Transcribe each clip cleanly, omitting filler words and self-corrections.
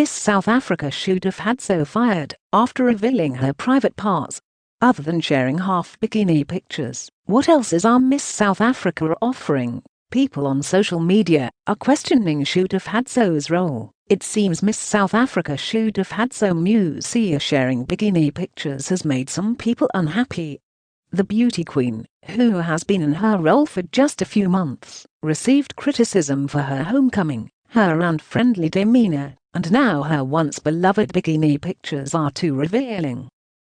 Miss South Africa Shudufhadzo fired after revealing her private parts. Other than sharing half-bikini pictures, what else is our Miss South Africa offering? People on social media are questioning Shudufhadzo's role. It seems Miss South Africa Shudufhadzo Musia sharing bikini pictures has made some people unhappy. The beauty queen, who has been in her role for just a few months, received criticism for her homecoming, her unfriendly demeanor, and now her once beloved bikini pictures are too revealing.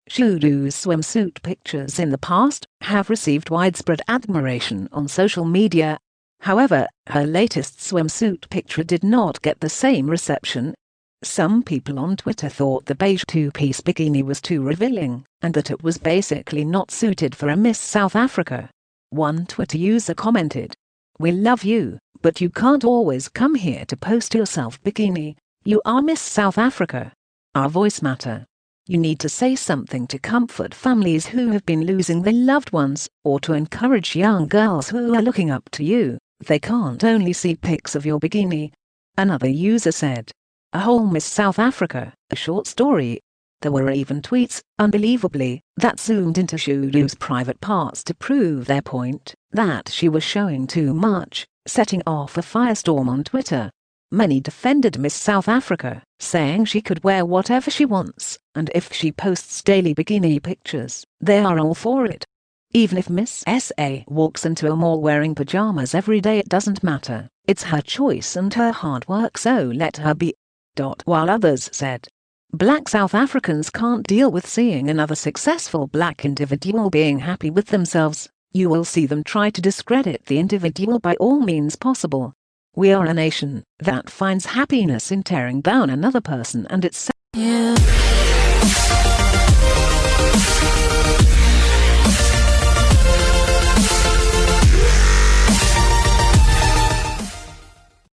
Shudu's swimsuit pictures in the past have received widespread admiration on social media. However, her latest swimsuit picture did not get the same reception. Some people on Twitter thought the beige two-piece bikini was too revealing, and that it was basically not suited for a Miss South Africa. One Twitter user commented, "We love you, but you can't always come here to post yourself bikini. You are Miss South Africa. Our voice matter. You need to say something to comfort families who have been losing their loved ones, or to encourage young girls who are looking up to you. They can't only see pics of your bikini." Another user said, "A whole Miss South Africa, a short story." There were even tweets, unbelievably, that zoomed into Shudu's private parts to prove their point, that she was showing too much, setting off a firestorm on Twitter. Many defended Miss South Africa, saying she could wear whatever she wants, and if she posts daily bikini pictures, they are all for it. Even if Miss SA walks into a mall wearing pajamas every day, it doesn't matter. It's her choice and her hard work, so let her be. While others said, Black South Africans can't deal with seeing another successful black individual being happy with themselves, you will see them try to discredit the individual by all means possible. We are a nation that finds happiness in tearing down another person, and it's